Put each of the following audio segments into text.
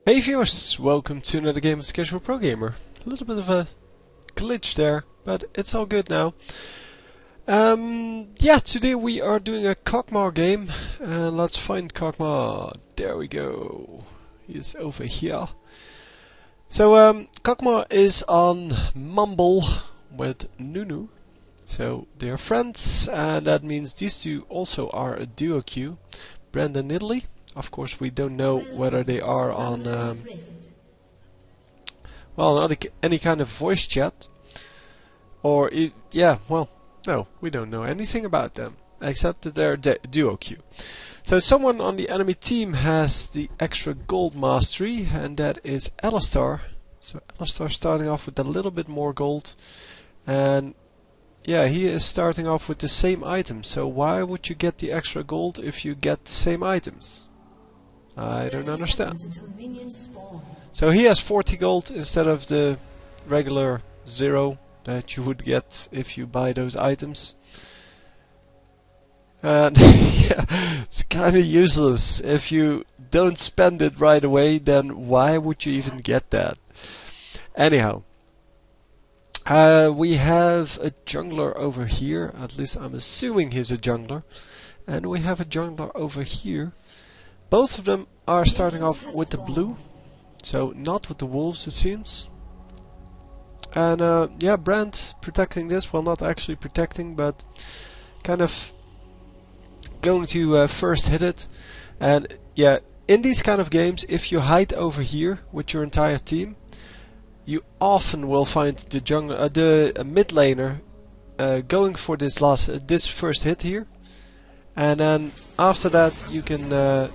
Hey viewers, welcome to another game of the Casual Pro Gamer. A little bit of a glitch there, but it's all good now. Yeah, today we are doing a Kog'Maw game, and let's find Kog'Maw. There we go. He's over here. So Kog'Maw is on Mumble with Nunu, so they're friends, and that means these two also are a duo queue. Brandon Italy. Of course, we don't know whether they are on, well, not any kind of voice chat, or yeah, well, no, we don't know anything about them except that they're duo queue. So someone on the enemy team has the extra gold mastery, and that is Alistar. So Alistar starting off with a little bit more gold, and yeah, he is starting off with the same item. So why would you get the extra gold if you get the same items? I don't understand. So he has 40 gold instead of the regular 0 that you would get if you buy those items. And yeah, it's kind of useless. If you don't spend it right away, then why would you even get that? Anyhow, we have a jungler over here. At least I'm assuming he's a jungler. And we have a jungler over here. Both of them are starting off with the blue, so not with the wolves it seems. And yeah, Brand protecting this, well, not actually protecting, but kind of going to first hit it. And yeah, in these kind of games, if you hide over here with your entire team, you often will find the jungler, the mid laner going for this first hit here, and then after that you can.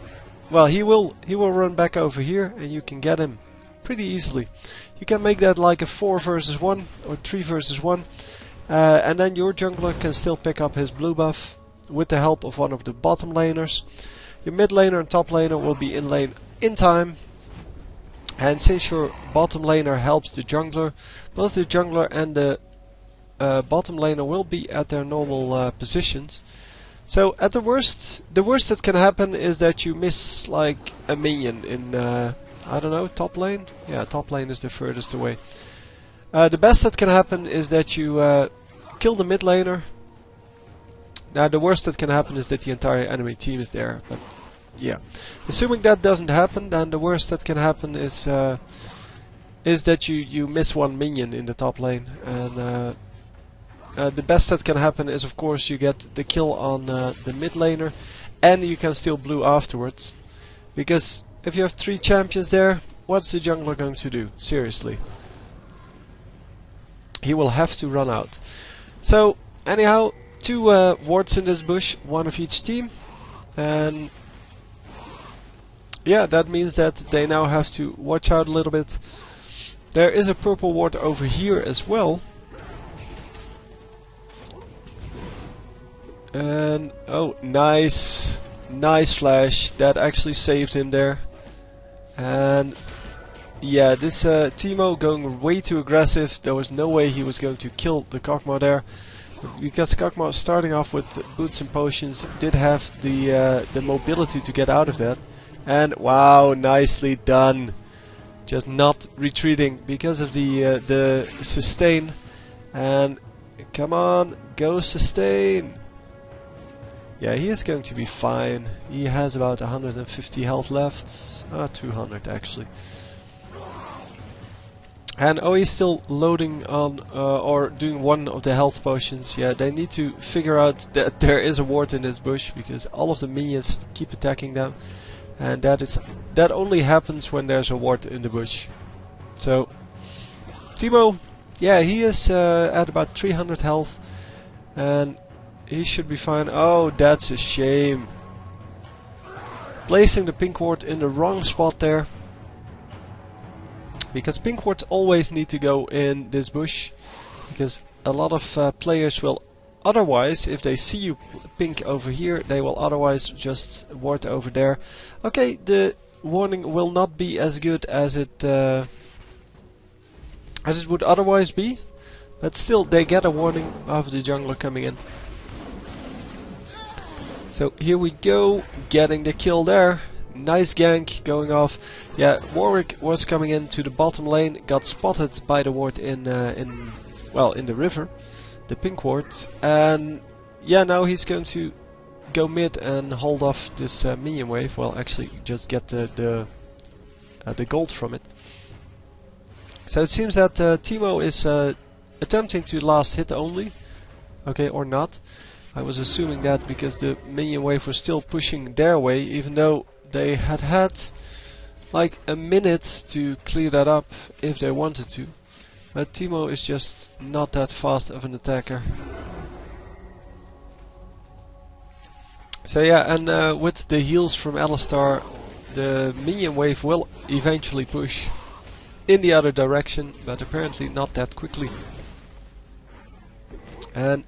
Well, he will run back over here, and you can get him pretty easily. You can make that like a 4 versus 1 or 3 versus 1, and then your jungler can still pick up his blue buff with the help of one of the bottom laners. Your mid laner and top laner will be in lane in time, and since your bottom laner helps the jungler, both the jungler and the bottom laner will be at their normal positions. So at the worst that can happen is that you miss like a minion in, I don't know, top lane? Yeah, top lane is the furthest away. The best that can happen is that you kill the mid laner. Now the worst that can happen is that the entire enemy team is there, but yeah. Assuming that doesn't happen, then the worst that can happen is that you miss one minion in the top lane, and the best that can happen is, of course, you get the kill on the mid laner, and you can steal blue afterwards. Because if you have 3 champions there, what's the jungler going to do? Seriously. He will have to run out. So, anyhow, 2 wards in this bush, 1 of each team. And yeah, that means that they now have to watch out a little bit. There is a purple ward over here as well. And oh, nice flash, that actually saved him there. And yeah, this Teemo going way too aggressive. There was no way he was going to kill the Kog'Maw there, because Kog'Maw starting off with boots and potions did have the mobility to get out of that. And wow, nicely done. Just not retreating because of the sustain. And come on, go sustain. Yeah, he is going to be fine. He has about 150 health left. 200 actually. And oh, he's still loading on, or doing one of the health potions. Yeah, they need to figure out that there is a ward in this bush, because all of the minions keep attacking them. And that only happens when there's a ward in the bush. So, Teemo, yeah, he is at about 300 health. And he should be fine. Oh, that's a shame. Placing the pink ward in the wrong spot there. Because pink wards always need to go in this bush. Because a lot of players will otherwise, if they see you pink over here, they will otherwise just ward over there. Okay, the warning will not be as good as it would otherwise be. But still, they get a warning of the jungler coming in. So here we go, getting the kill there. Nice gank going off. Yeah, Warwick was coming into the bottom lane, got spotted by the ward in the river, the pink ward, and yeah, now he's going to go mid and hold off this minion wave. Well, actually, just get the gold from it. So it seems that Teemo is attempting to last hit only. Okay, or not. I was assuming that because the minion wave was still pushing their way, even though they had like a minute to clear that up if they wanted to. But Teemo is just not that fast of an attacker. So yeah, and with the heals from Alistar, the minion wave will eventually push in the other direction, but apparently not that quickly. And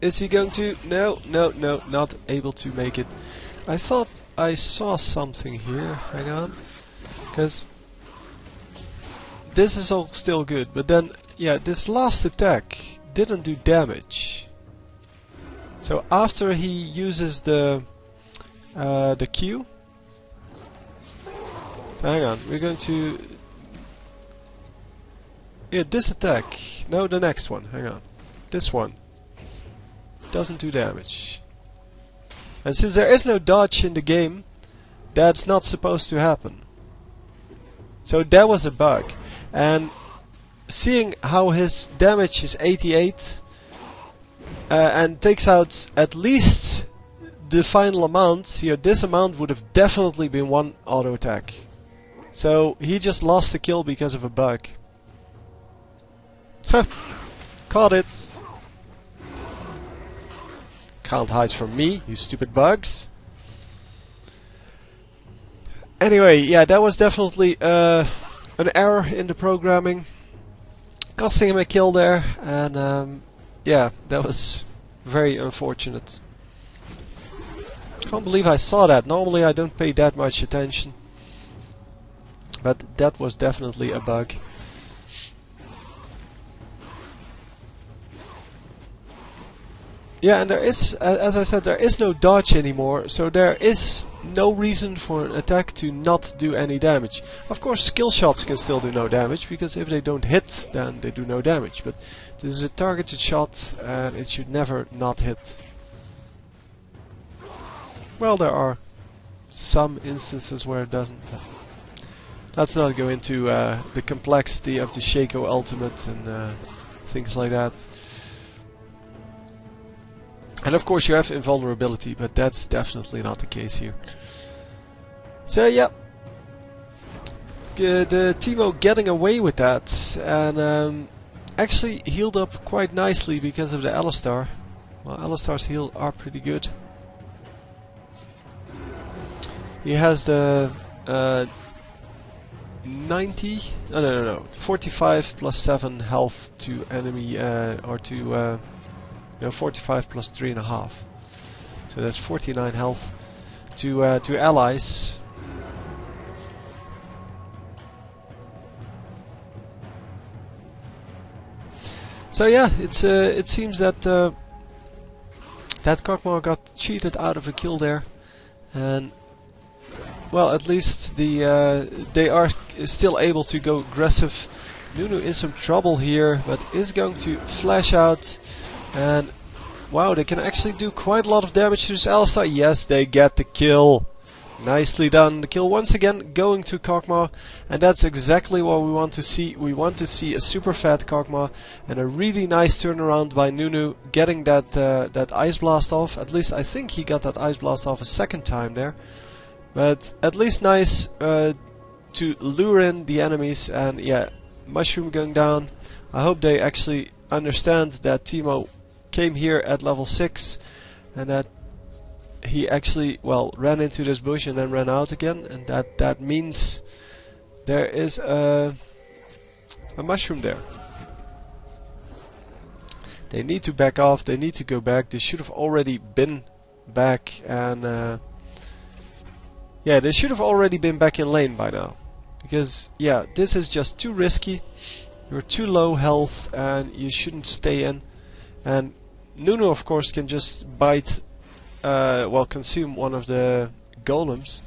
is he going to? No, not able to make it. I thought I saw something here. Hang on, because this is all still good, but then yeah, this last attack didn't do damage. So after he uses the Q, so hang on, we're going to this attack. No, the next one. Hang on, this one doesn't do damage. And since there is no dodge in the game, that's not supposed to happen. So that was a bug. And seeing how his damage is 88 and takes out at least the final amount, here this amount would have definitely been one auto attack. So he just lost the kill because of a bug. Huh. Caught it. Can't hide from me, you stupid bugs. Anyway, yeah, that was definitely an error in the programming, costing him a kill there, and yeah, that was very unfortunate. Can't believe I saw that. Normally I don't pay that much attention, but that was definitely a bug. Yeah, and there is, as I said, there is no dodge anymore, so there is no reason for an attack to not do any damage. Of course, skill shots can still do no damage, because if they don't hit, then they do no damage. But this is a targeted shot, and it should never not hit. Well, there are some instances where it doesn't. Let's not go into the complexity of the Shaco ultimate and things like that. And of course you have invulnerability, but that's definitely not the case here. So yeah, the Teemo getting away with that, and actually healed up quite nicely because of the Alistar. Well, Alistar's heal are pretty good. He has the 90, no, 45 plus 7 health to enemy, or to no, 45 plus 3.5. So that's 49 health to allies. So yeah, it seems that that Kog'Maw got cheated out of a kill there, and well, at least they are still able to go aggressive. Nunu in some trouble here, but is going to flash out. And wow, they can actually do quite a lot of damage to this Alistar. Yes, they get the kill. Nicely done. The kill once again going to Kog'Maw, and that's exactly what we want to see. We want to see a super fat Kog'Maw and a really nice turnaround by Nunu, getting that Ice Blast off. At least I think he got that Ice Blast off a second time there. But at least nice to lure in the enemies, and yeah, Mushroom going down. I hope they actually understand that Teemo came here at level 6 and that he actually, well, ran into this bush and then ran out again, and that means there is a mushroom there. They need to back off, they need to go back. They should have already been back, and yeah, they should have already been back in lane by now, because yeah, this is just too risky. You're too low health and you shouldn't stay in. And Nunu of course can just bite, well, consume one of the golems,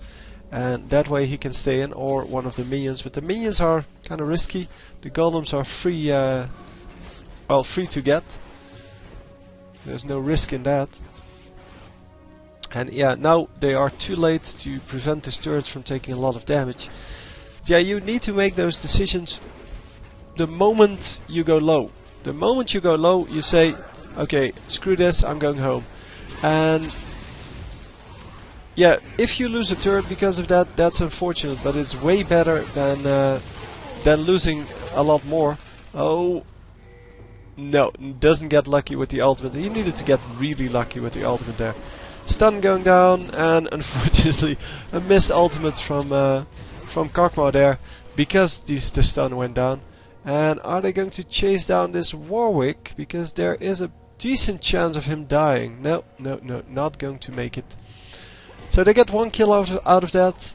and that way he can stay in, or one of the minions. But the minions are kind of risky. The golems are free, well, free to get. There's no risk in that. And yeah, now they are too late to prevent his turrets from taking a lot of damage. Yeah, you need to make those decisions the moment you go low. The moment you go low, you say, okay, screw this, I'm going home. And yeah, if you lose a turret because of that, that's unfortunate, but it's way better than losing a lot more. Oh, no, doesn't get lucky with the ultimate. He needed to get really lucky with the ultimate there. Stun going down, and unfortunately a missed ultimate from Kog'Maw there, because the stun went down. And are they going to chase down this Warwick? Because there is a decent chance of him dying. No, no, no, not going to make it. So they get one kill out of that.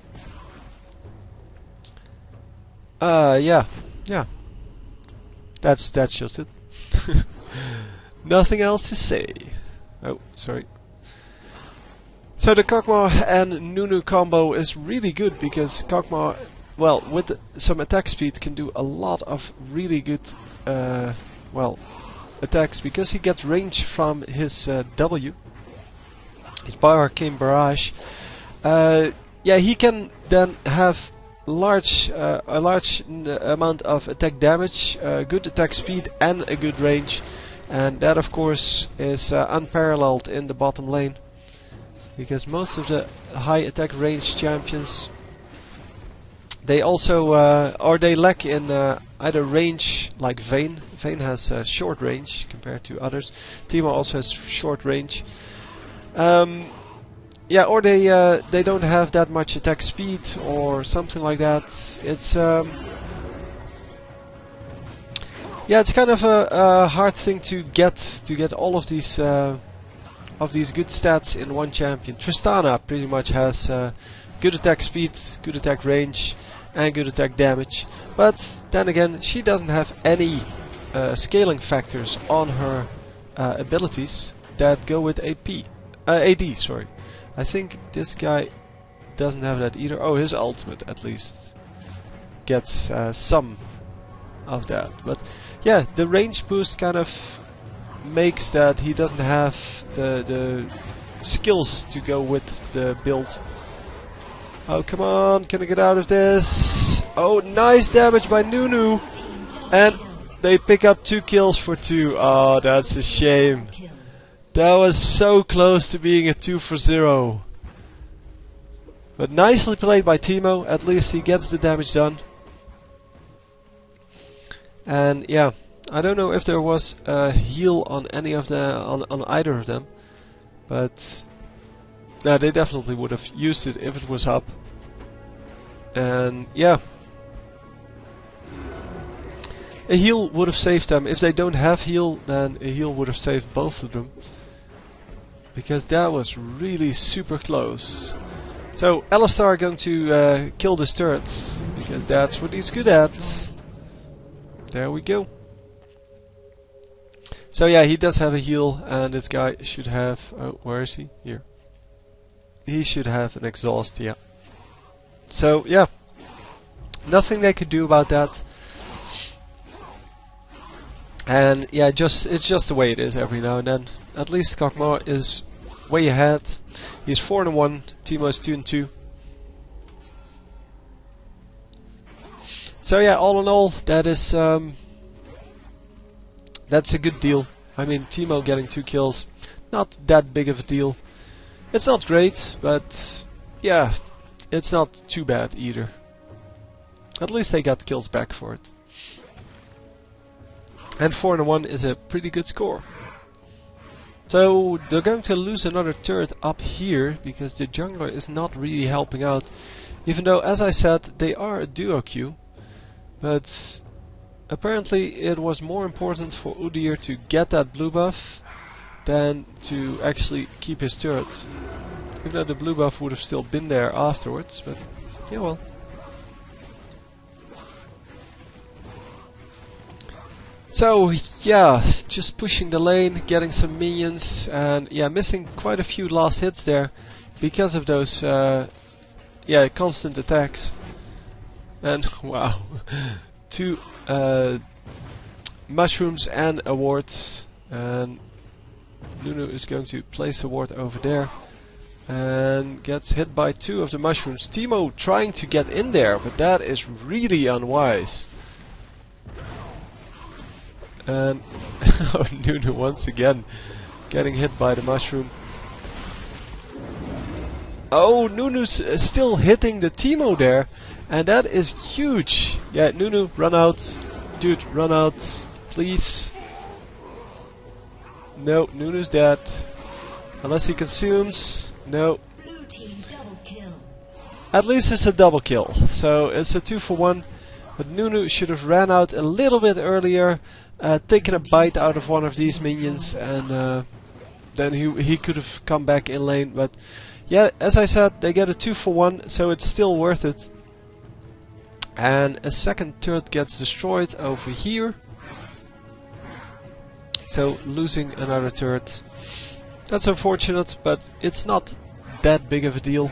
Yeah. That's just it. Nothing else to say. Oh, sorry. So the Kog'Maw and Nunu combo is really good, because Kog'Maw, well, with some attack speed, can do a lot of really good, well, attacks, because he gets range from his W, his Bioarcane Barrage. Yeah, he can then have a large amount of attack damage, good attack speed, and a good range, and that of course is unparalleled in the bottom lane, because most of the high attack range champions, they also or they lack in either range, like Vayne. Vayne has short range compared to others. Teemo also has short range. Yeah, or they don't have that much attack speed or something like that. It's yeah, it's kind of a hard thing to get all of these good stats in one champion. Tristana pretty much has good attack speed, good attack range, and good attack damage. But then again, she doesn't have any scaling factors on her abilities that go with AD. Sorry. I think this guy doesn't have that either. Oh, his ultimate at least gets some of that. But yeah, the range boost kind of makes that he doesn't have the skills to go with the build. Oh, come on, can I get out of this? Oh, nice damage by Nunu! And they pick up 2 kills for 2. Oh, that's a shame. That was so close to being a 2 for 0. But nicely played by Teemo. At least he gets the damage done. And yeah, I don't know if there was a heal on any of the on either of them, but no, they definitely would have used it if it was up. And yeah, a heal would have saved them. If they don't have heal, then a heal would have saved both of them, because that was really super close. So Alistar going to kill this turret, because that's what he's good at. There we go. So yeah, he does have a heal, and this guy should have... Oh, where is he? Here. He should have an exhaust, yeah. So yeah, nothing they could do about that. And yeah, it's just the way it is every now and then. At least Kog'Maw is way ahead. He's 4-1. Teemo is 2-2. So yeah, all in all, that is that's a good deal. I mean, Teemo getting 2 kills, not that big of a deal. It's not great, but yeah, it's not too bad either. At least they got kills back for it. And 4-1 is a pretty good score. So they're going to lose another turret up here, because the jungler is not really helping out. Even though, as I said, they are a duo queue. But apparently it was more important for Udyr to get that blue buff than to actually keep his turret. Even though the blue buff would have still been there afterwards, but yeah, well. So yeah, just pushing the lane, getting some minions, and yeah, missing quite a few last hits there because of those yeah, constant attacks. And wow, 2 mushrooms and a ward. And Nunu is going to place a ward over there. And gets hit by 2 of the mushrooms. Teemo trying to get in there, but that is really unwise. And Nunu once again getting hit by the mushroom. Oh, Nunu's still hitting the Teemo there, and that is huge. Yeah, Nunu, run out. Dude, run out, please. No, Nunu's dead. Unless he consumes. No. At least it's a double kill. So it's a 2 for 1. But Nunu should have ran out a little bit earlier, taken a bite out of one of these minions, and then he could have come back in lane. But yeah, as I said, they get a 2 for 1, so it's still worth it. And a second turret gets destroyed over here. So losing another turret. That's unfortunate, but it's not that big of a deal.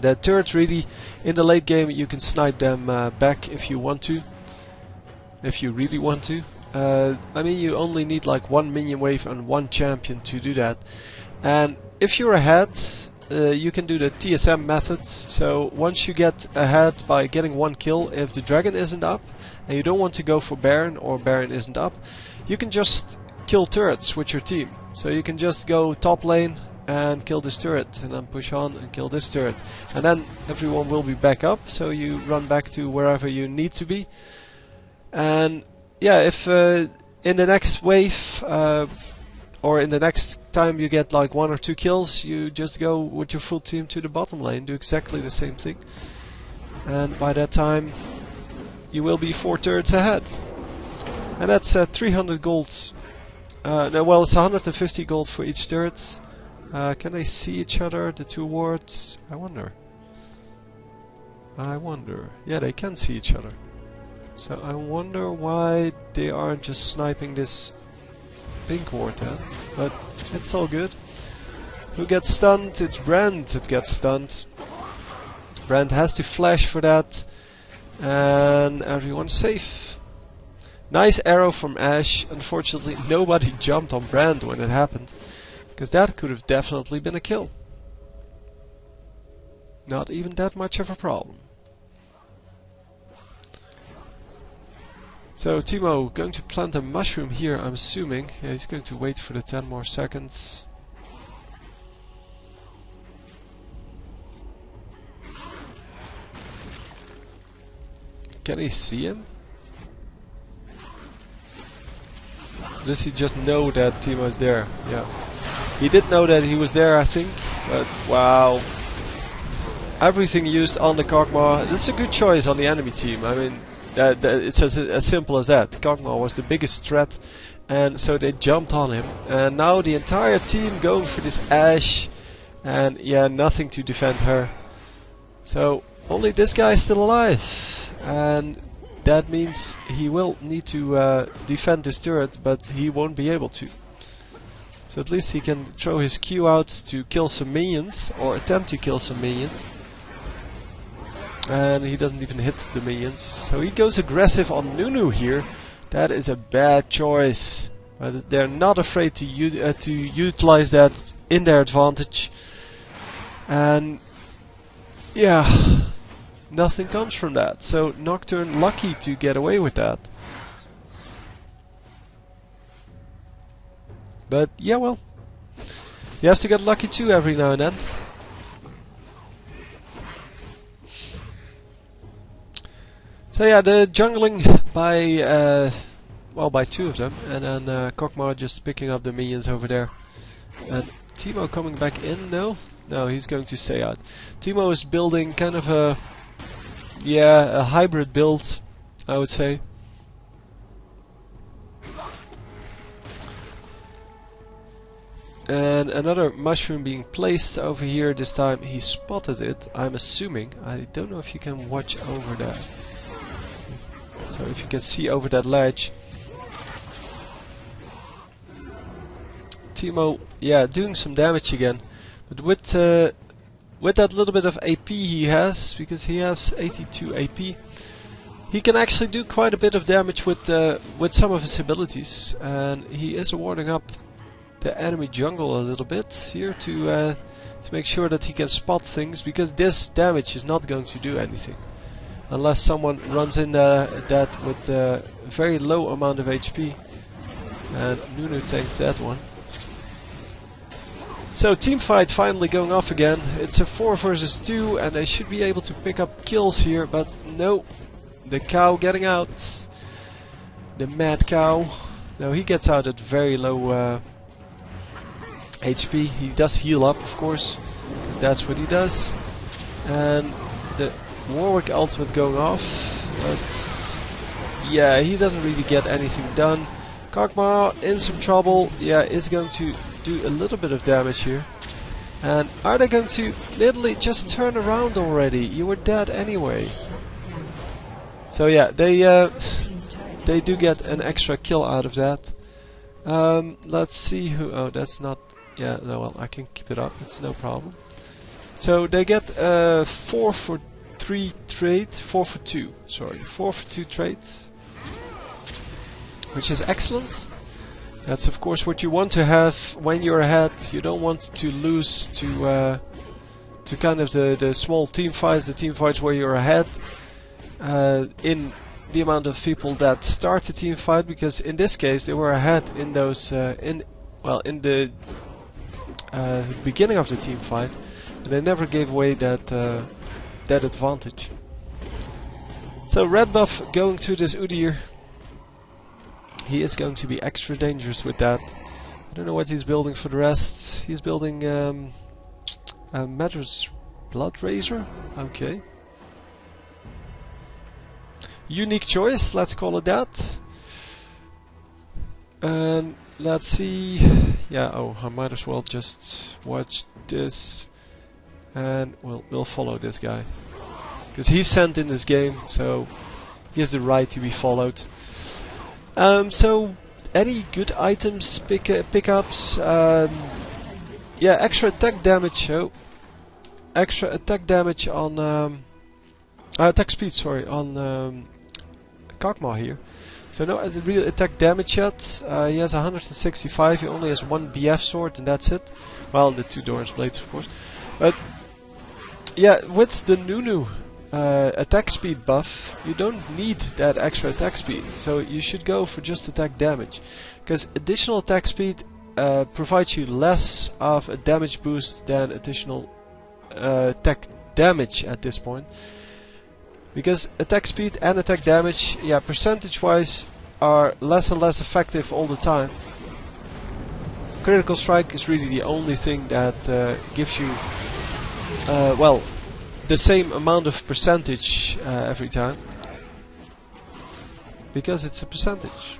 The turrets really, in the late game, you can snipe them back if you want to. If you really want to. I mean, you only need like 1 minion wave and 1 champion to do that. And if you're ahead, you can do the TSM method. So once you get ahead by getting 1 kill, if the dragon isn't up, and you don't want to go for Baron, or Baron isn't up, you can just kill turrets with your team. So you can just go top lane and kill this turret, and then push on and kill this turret. And then everyone will be back up, so you run back to wherever you need to be. And yeah, if in the next wave, or in the next time you get like 1 or 2 kills, you just go with your full team to the bottom lane, do exactly the same thing. And by that time, you will be 4 turrets ahead. And that's 300 gold. No, well, it's 150 gold for each turret. Can they see each other, the 2 wards? I wonder. Yeah, they can see each other. So I wonder why they aren't just sniping this pink ward then. But it's all good. Who gets stunned? It's Brand that gets stunned. Brand has to flash for that. And everyone's safe. Nice arrow from Ashe. Unfortunately, nobody jumped on Brand when it happened. Because that could have definitely been a kill. Not even that much of a problem. So Teemo going to plant a mushroom here, I'm assuming. Yeah, he's going to wait for the 10 more seconds. Can he see him? Does he just know that Teemo is there? Yeah. He did know that he was there, I think. But wow. Everything used on the Kog'Maw. This is a good choice on the enemy team. I mean, it's as simple as that. Kog'Maw was the biggest threat, and so they jumped on him. And now the entire team going for this Ashe, and yeah, nothing to defend her. So only this guy is still alive, and that means he will need to defend this turret, but he won't be able to. So at least he can throw his Q out to kill some minions, or attempt to kill some minions. And he doesn't even hit the minions. So he goes aggressive on Nunu here. That is a bad choice. But they're not afraid to utilize that in their advantage. And yeah, nothing comes from that. So Nocturne lucky to get away with that. But yeah, well, you have to get lucky too every now and then. So yeah, the jungling by by 2 of them, and then Kog'Maw just picking up the minions over there. And Teemo coming back in? No, he's going to stay out. Teemo is building kind of a hybrid build, I would say. And another mushroom being placed over here. This time he spotted it, I'm assuming. I don't know if you can watch over that. So if you can see over that ledge. Teemo, yeah, doing some damage again. But with with that little bit of AP he has, because he has 82 AP, he can actually do quite a bit of damage with some of his abilities, and he is warding up the enemy jungle a little bit here to make sure that he can spot things, because this damage is not going to do anything unless someone runs in that with a very low amount of HP, and Nunu takes that one. So team fight finally going off again. It's a 4 versus 2 and they should be able to pick up kills here, but no. The cow getting out. The mad cow. No, he gets out at very low HP. He does heal up, of course, because that's what he does. And the Warwick ultimate going off. But yeah, he doesn't really get anything done. Kog'Maw in some trouble. Yeah, is going to do a little bit of damage here. And are they going to literally just turn around already? You were dead anyway. So yeah, they do get an extra kill out of that. Let's see who. Oh, that's not. Yeah, no, well, I can keep it up. It's no problem. So they get 4 for 3 trade, 4 for 2. Sorry, 4 for 2 trades, which is excellent. That's of course what you want to have when you're ahead. You don't want to lose to kind of the small team fights, the team fights where you're ahead in the amount of people that start the team fight, because in this case they were ahead in those in the beginning of the team fight, and they never gave away that that advantage. So red buff going to this Udyr. He is going to be extra dangerous with that. I don't know what he's building for the rest. He's building a Madras Blood Razor. Okay. Unique choice, let's call it that. And let's see. Yeah, oh, I might as well just watch this. And we'll follow this guy. Because he's sent in this game, so he has the right to be followed. So any good items pickups? Yeah, extra attack damage. Oh, extra attack damage on attack speed. Sorry, on Kog'Maw here. So no real attack damage yet. He has 165. He only has 1 BF sword, and that's it. Well, the 2 Doran's blades, of course. But yeah, with the Nunu attack speed buff, you don't need that extra attack speed, so you should go for just attack damage, because additional attack speed provides you less of a damage boost than additional attack damage at this point, because attack speed and attack damage, yeah, percentage wise are less and less effective all the time. Critical strike is really the only thing that gives you well, the same amount of percentage every time, because it's a percentage.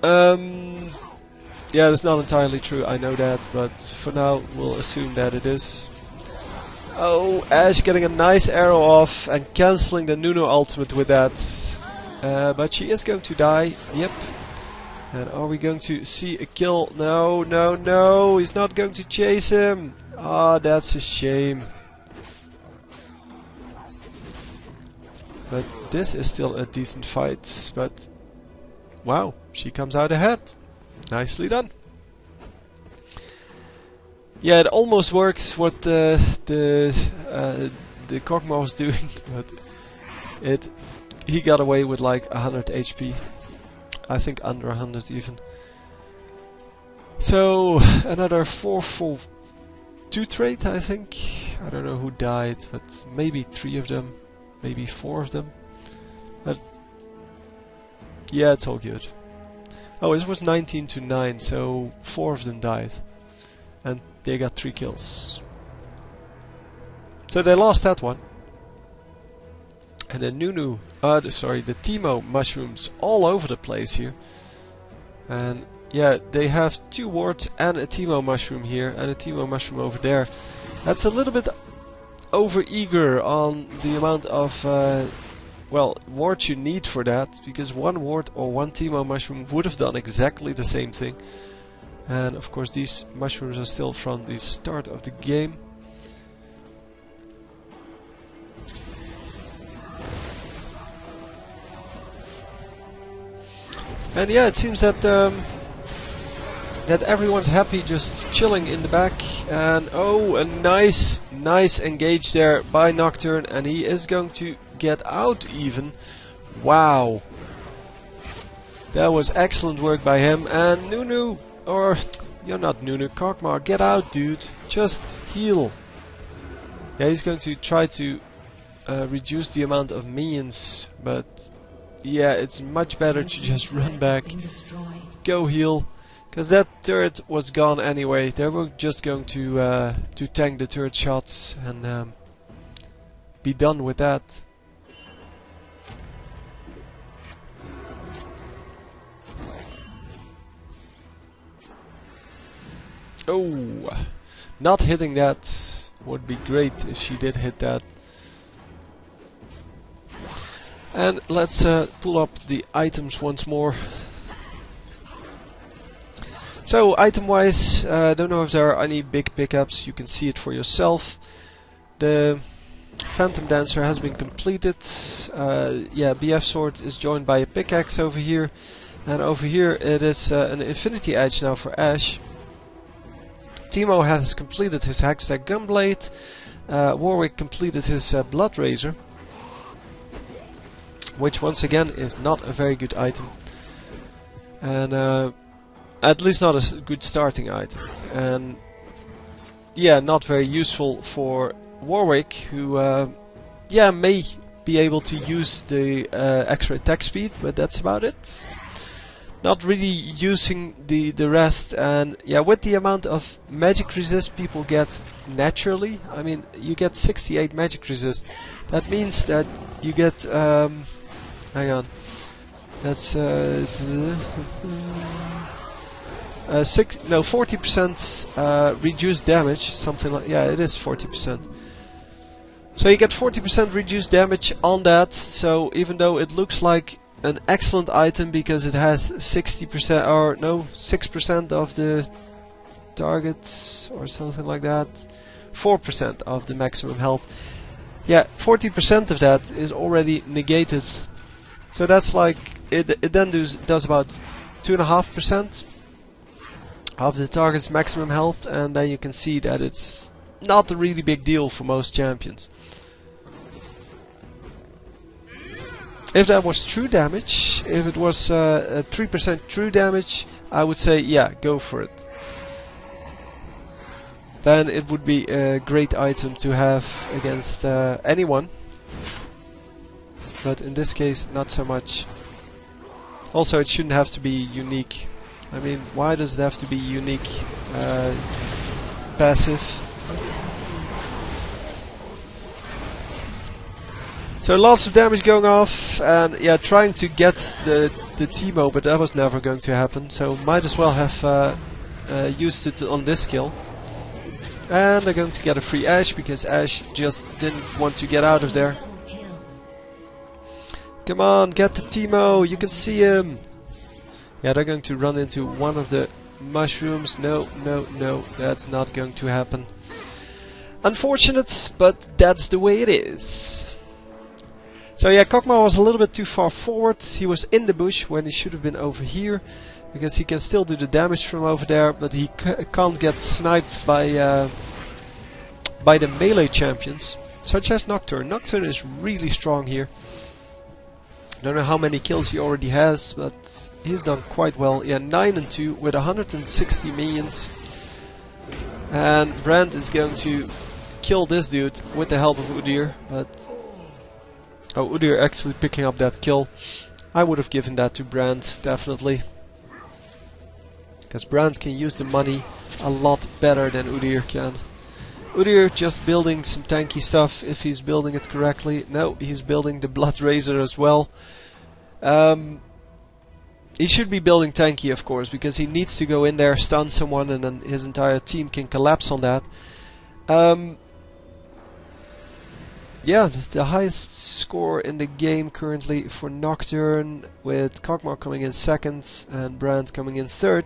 Yeah, that's not entirely true, I know that, but for now we'll assume that it is. Oh, Ashe getting a nice arrow off and cancelling the Nunu ultimate with that. But she is going to die, yep. And are we going to see a kill? No, no, no, he's not going to chase him. Ah, that's a shame. But this is still a decent fight. But wow, she comes out ahead. Nicely done. Yeah, it almost worked what the Kog'Maw was doing, but he got away with like 100 HP. I think under 100 even. So another 4 for 2 trade, I think. I don't know who died, but maybe 3 of them, maybe 4 of them. But yeah, it's all good. Oh, it was 19 to 9, so 4 of them died, and they got 3 kills. So they lost that one. And the Nunu, sorry, the Teemo mushrooms all over the place here. And yeah, they have 2 wards and a Teemo mushroom here and a Teemo mushroom over there. That's a little bit over eager on the amount of well, wards you need for that, because 1 ward or 1 Teemo mushroom would have done exactly the same thing. And of course these mushrooms are still from the start of the game. And yeah, it seems that that everyone's happy, just chilling in the back. And oh, a nice engage there by Nocturne, and he is going to get out even. Wow, that was excellent work by him. And Nunu, or you're not Nunu, Kog'Maw, get out, dude. Just heal. Yeah, he's going to try to reduce the amount of minions, but yeah, it's much better to just run back, go heal, because that turret was gone anyway. They were just going to tank the turret shots and be done with that. Oh, not hitting that would be great if she did hit that. And let's pull up the items once more. So item wise, I don't know if there are any big pickups, you can see it for yourself. The Phantom Dancer has been completed. Yeah, BF Sword is joined by a pickaxe over here. And over here it is an Infinity Edge now for Ashe. Teemo has completed his Hextech Gunblade. Warwick completed his Blood Razor, which once again is not a very good item, and at least not a good starting item, and yeah, not very useful for Warwick, who yeah, may be able to use the extra attack speed, but that's about it. Not really using the rest, and yeah, with the amount of magic resist people get naturally, I mean, you get 68 magic resist. That means that you get hang on, that's 40% reduced damage, something like, yeah, it is 40%. So you get 40% reduced damage on that. So even though it looks like an excellent item because it has 60% or no 6% of the targets or something like that, 4% of the maximum health. Yeah, 40% of that is already negated. So that's like it then does about 2.5% of the target's maximum health, and then you can see that it's not a really big deal for most champions. If that was true damage, if it was 3% true damage, I would say yeah, go for it. Then it would be a great item to have against anyone. But in this case, not so much. Also, it shouldn't have to be unique. I mean, why does it have to be unique passive? So lots of damage going off, and yeah, trying to get the Teemo, but that was never going to happen. So might as well have used it on this kill. And they're going to get a free Ashe because Ashe just didn't want to get out of there. Come on, get the Teemo, you can see him! Yeah, they're going to run into one of the mushrooms. No, that's not going to happen. Unfortunate, but that's the way it is. So yeah, Kog'Maw was a little bit too far forward. He was in the bush when he should have been over here, because he can still do the damage from over there, but he can't get sniped by the melee champions, such as Nocturne. Nocturne is really strong here. Don't know how many kills he already has, but he's done quite well. Yeah, 9 and 2 with 160 minions. And Brand is going to kill this dude with the help of Udyr, but oh, Udyr actually picking up that kill. I would have given that to Brand, definitely. Because Brand can use the money a lot better than Udyr can. Udyr just building some tanky stuff if he's building it correctly. No, he's building the Blood Razor as well. He should be building tanky, of course, because he needs to go in there, stun someone, and then his entire team can collapse on that. Yeah, the highest score in the game currently for Nocturne, with Kog'Maw coming in second and Brand coming in third.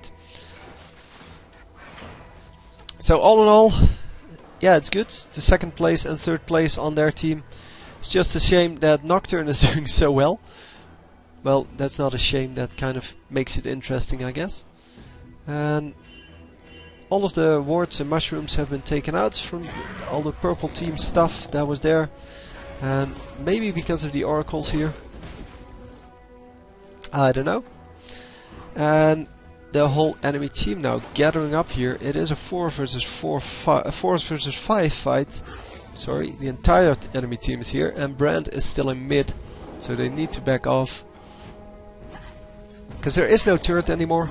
So all in all, yeah, it's good. The second place and third place on their team. It's just a shame that Nocturne is doing so well. Well, that's not a shame, that kind of makes it interesting, I guess. And all of the wards and mushrooms have been taken out from all the purple team stuff that was there. And maybe because of the oracles here, I don't know. And the whole enemy team now gathering up here. It is a 4 versus 5 fight. Sorry, the entire enemy team is here, and Brand is still in mid, so they need to back off. Because there is no turret anymore.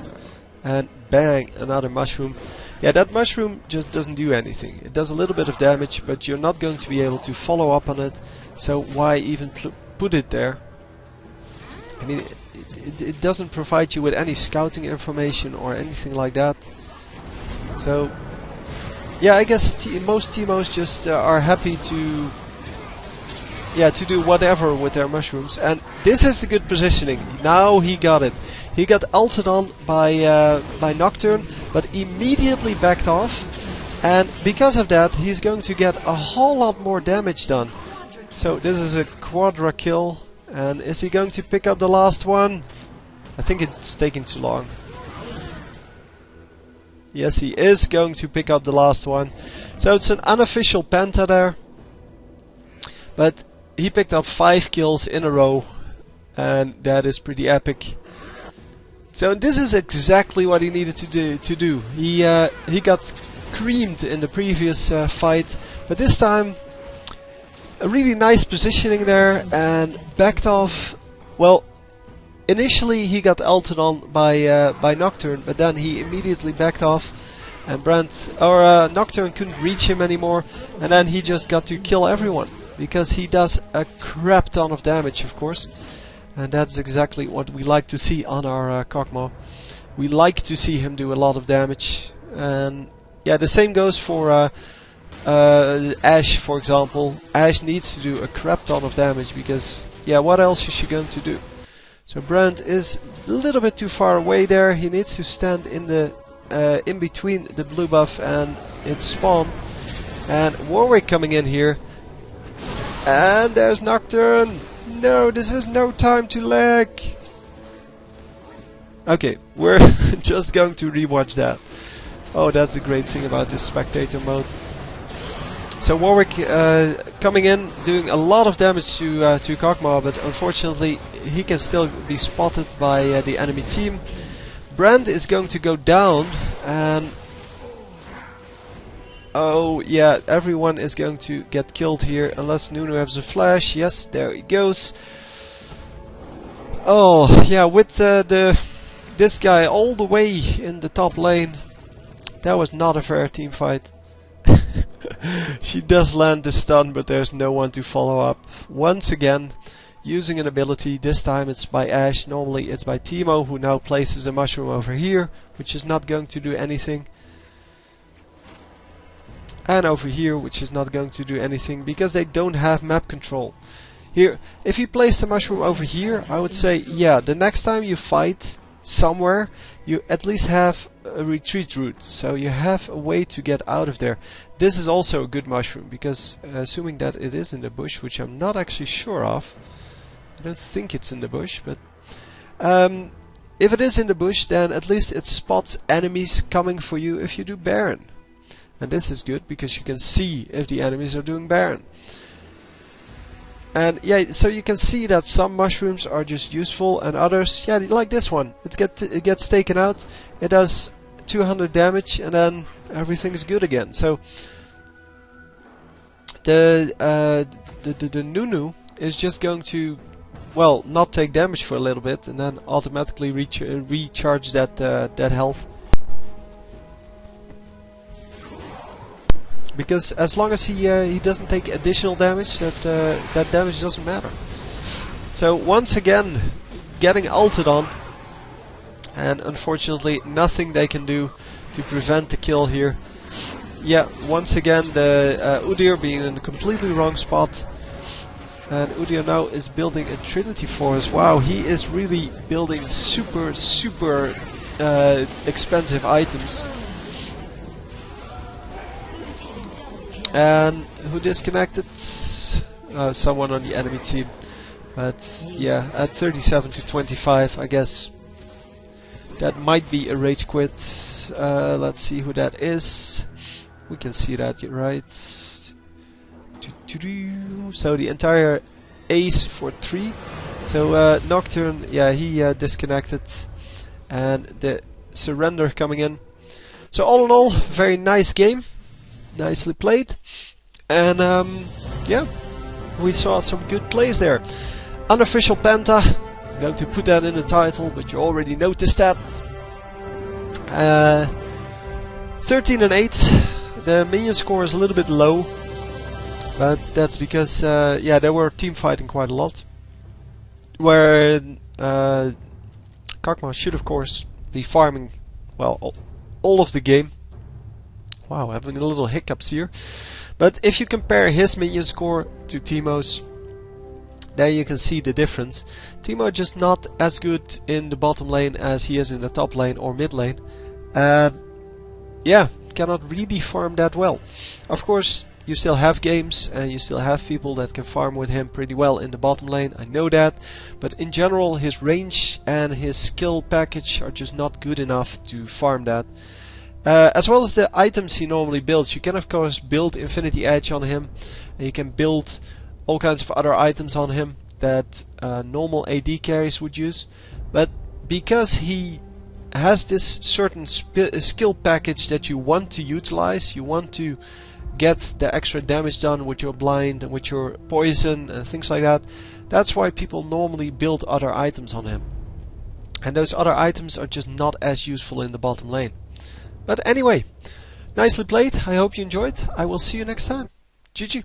And bang, another mushroom. Yeah, that mushroom just doesn't do anything. It does a little bit of damage, but you're not going to be able to follow up on it. So why even put it there? I mean, it doesn't provide you with any scouting information or anything like that. So, yeah, I guess most Teemos just are happy to, to do whatever with their mushrooms. And this is the good positioning. Now he got it. He got ulted on by Nocturne, but immediately backed off. And because of that, he's going to get a whole lot more damage done. So this is a quadra kill. And is he going to pick up the last one? I think it's taking too long. Yes, he is going to pick up the last one. So it's an unofficial Penta there. But he picked up 5 kills in a row. And that is pretty epic. So this is exactly what he needed to do. He got creamed in the previous fight. But this time, a really nice positioning there and backed off. Well, initially he got ulted on by Nocturne, but then he immediately backed off, and Nocturne couldn't reach him anymore, and then he just got to kill everyone because he does a crap ton of damage, of course, and that's exactly what we like to see on our Kog'Maw. We like to see him do a lot of damage, and yeah, the same goes for Ashe, for example. Ashe needs to do a crap ton of damage because, yeah, what else is she going to do? So Brand is a little bit too far away there. He needs to stand in the in between the blue buff and its spawn. And Warwick coming in here. And there's Nocturne. No, this is no time to lag. Okay, we're just going to rewatch that. Oh, that's the great thing about this spectator mode. So Warwick coming in, doing a lot of damage to Kog'Maw, but unfortunately he can still be spotted by the enemy team. Brand is going to go down, and oh yeah, everyone is going to get killed here unless Nunu has a flash. Yes, there he goes. Oh yeah, with this guy all the way in the top lane, that was not a fair team fight. She does land the stun, but there's no one to follow up. Once again, using an ability. This time it's by Ashe. Normally it's by Teemo, who now places a mushroom over here, which is not going to do anything. And over here, which is not going to do anything, because they don't have map control. Here, if you place the mushroom over here, I would say, yeah, the next time you fight somewhere, you at least have a retreat route, so you have a way to get out of there. This is also a good mushroom, because assuming that it is in the bush, which I'm not actually sure of, I don't think it's in the bush, but if it is in the bush, then at least it spots enemies coming for you if you do Baron. And this is good, because you can see if the enemies are doing Baron. And yeah, so you can see that some mushrooms are just useful, and others, yeah, like this one. It gets taken out, it does 200 damage, and then everything is good again. So the Nunu is just going to, well, not take damage for a little bit, and then automatically recharge that health. Because as long as he doesn't take additional damage, that damage doesn't matter. So once again, getting ulted on, and unfortunately nothing they can do to prevent the kill here. Yeah, once again the Udyr being in a completely wrong spot, and Udyr now is building a Trinity Forest. Wow, he is really building super expensive items. And who disconnected? Someone on the enemy team. But yeah, at 37 to 25, I guess that might be a rage quit. Let's see who that is. We can see that, right? So the entire ace for 3. So Nocturne, yeah, he disconnected. And the surrender coming in. So all in all, very nice game. Nicely played. And yeah, we saw some good plays there. Unofficial Penta. I'm going to put that in the title, but you already noticed that. 13 and 8. The minion score is a little bit low, but that's because yeah, they were team fighting quite a lot. Where Kog'Maw should of course be farming, well, all of the game. Wow, having a little hiccups here. But if you compare his minion score to Teemo's, then you can see the difference. Teemo just not as good in the bottom lane as he is in the top lane or mid lane. Yeah, cannot really farm that well. Of course, you still have games and you still have people that can farm with him pretty well in the bottom lane, I know that. But in general, his range and his skill package are just not good enough to farm that. As well as the items he normally builds. You can of course build Infinity Edge on him, and you can build all kinds of other items on him that normal AD carries would use. But because he has this certain skill package that you want to utilize, you want to get the extra damage done with your blind and with your poison and things like that, that's why people normally build other items on him. And those other items are just not as useful in the bottom lane. But anyway, nicely played. I hope you enjoyed. I will see you next time. GG.